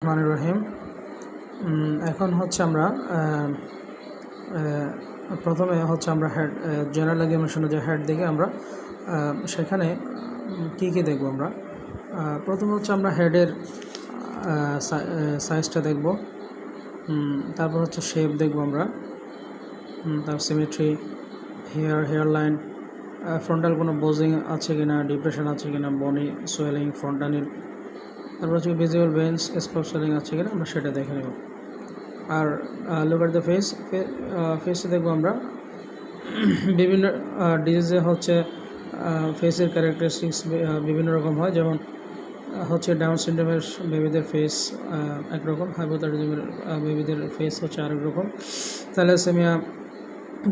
রহমানির রহিম। এখন হচ্ছে আমরা প্রথমে হচ্ছে আমরা হেড জেনারেল এক্সামিনেশনে যে হেড দেখে আমরা সেখানে কী দেখব আমরা প্রথমে হচ্ছে আমরা হেডের সাইজটা দেখব, তারপর হচ্ছে শেপ দেখব আমরা, তার সিমেট্রি, হেয়ার লাইন, ফ্রন্টাল কোনো বোজিং আছে কিনা, ডিপ্রেশন আছে কিনা, বনি সোয়েলিং, ফ্রন্টানিল, তারপর হচ্ছে ভিজুয়াল ভেন্স, স্কোপ সোয়েলিং আছে কিনা আমরা সেটা দেখে নেব। আর লুক এট দ্য ফেসে দেখবো আমরা বিভিন্ন ডিজিজে হচ্ছে ফেসের ক্যারেক্টারিস্টিক্স বিভিন্ন রকম হয়, যেমন হচ্ছে ডাউন সিনড্রোমের বেবিদের ফেস একরকম, হাইপোথাইরয়েডিজমের বেবিদের ফেস হচ্ছে আরেক রকম, থ্যালাসেমিয়া,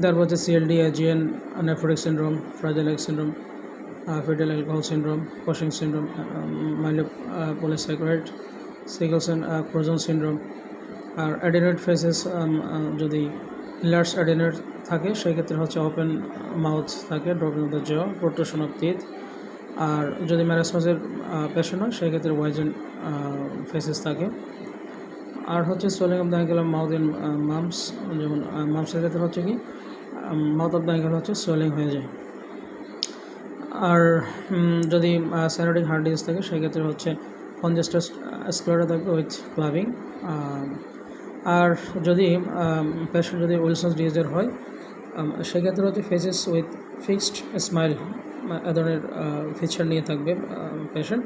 তারপর হচ্ছে CLD, AGN, nephrotic syndrome, fragile X syndrome, fetal alcohol syndrome, Cushing syndrome, mucopolysaccharide, সিকলসেন ক্রোজন সিনড্রোম। আর অ্যাডেনয়েড ফেসেস যদি লার্জ অ্যাডেনয়েড থাকে সেক্ষেত্রে হচ্ছে ওপেন মাউথ থাকে, drooping of the jaw, protrusion of teeth. আর যদি ম্যারাসমাসের পেশেন্ট হয় সেক্ষেত্রে ওয়াইজেন ফেসেস থাকে। আর হচ্ছে swelling of the angle of mouth in mum's, যেমন মামসের ক্ষেত্রে হচ্ছে কি মাউথ অফ দ্য অ্যাঙ্গেল হচ্ছে সোয়েলিং হয়ে যায়। আর যদি সাইনোটিক হার্ট ডিজিজ থাকে সেক্ষেত্রে হচ্ছে কনজেস্টেড স্ক্লেরা থাকবে উইথ ক্লাবিং। আর যদি পেশেন্ট যদি উইলসন্স ডিজিজের হয় সেক্ষেত্রে হচ্ছে ফেসেস উইথ ফিক্সড স্মাইল, এ ধরনের ফিচার নিয়ে থাকবে পেশেন্ট।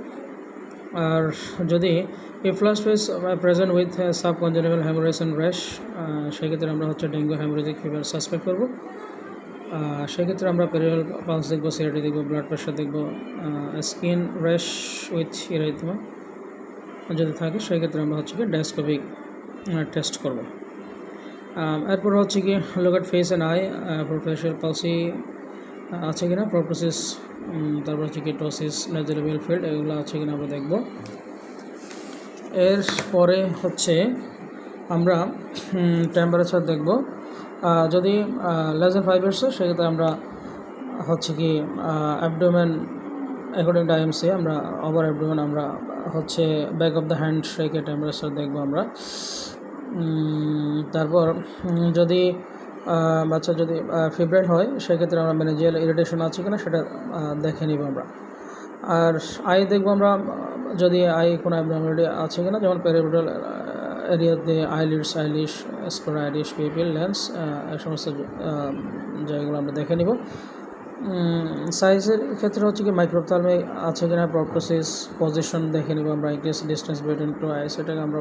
আর যদি ইফ্লাস face present with subconjunctival haemorrhage and rash, সেক্ষেত্রে আমরা হচ্ছে ডেঙ্গু হেমোরেজিক ফিভার সাসপেক্ট করব। সেক্ষেত্রে আমরা পেরিয়াল পালস দেখব, সিআরটি দেখব, ব্লাড প্রেশার দেখব, স্কিন র্যাশ উইথ ইরাইথমা যদি থাকে সেক্ষেত্রে আমরা হচ্ছে কি ডায়াস্কোপিক টেস্ট করব। এরপর হচ্ছে কি look at face and I for facial palsy আছে কিনা, প্রোপটোসিস, তারপর হচ্ছে কিটোসিস, নেজেলেবিয়াল ফিল্ড, এগুলো আছে কিনা আমরা দেখব। এরপরে হচ্ছে আমরা টেম্পারেচার দেখব। যদি লেস দ্যান 5 ইয়ার্স সেক্ষেত্রে আমরা হচ্ছে কি অ্যাবডোমেন অ্যাকর্ডিং টু আইএমসি আমরা ওভার অ্যাবডোমেন আমরা হচ্ছে ব্যাক অফ দ্য হ্যান্ড শেকে টেম্পারেচার দেখব আমরা। তারপর যদি বাচ্চা যদি ফিব্রাইল হয় সেক্ষেত্রে আমরা ম্যানেজিয়াল ইরিটেশন আছে কিনা সেটা দেখে নিব আমরা। আর আই দেখব আমরা যদি আই কোনো অ্যাবনর্মালিটি আছে কিনা, যেমন পেরিফেরাল এরিয়াতে আইলিডস, আইলিশ, স্ক্লেরাইটিস, পিপিল, লেন্স, এই সমস্ত জায়গাগুলো আমরা দেখে নিব। সাইজের ক্ষেত্রে হচ্ছে কি মাইক্রোপথ্যালমি আছে কিনা, প্রোপটোসিস, পজিশন দেখে নিব আমরা, ইনক্রিজ ডিস্টেন্স বিটুইন টু আইস, এটাকে আমরা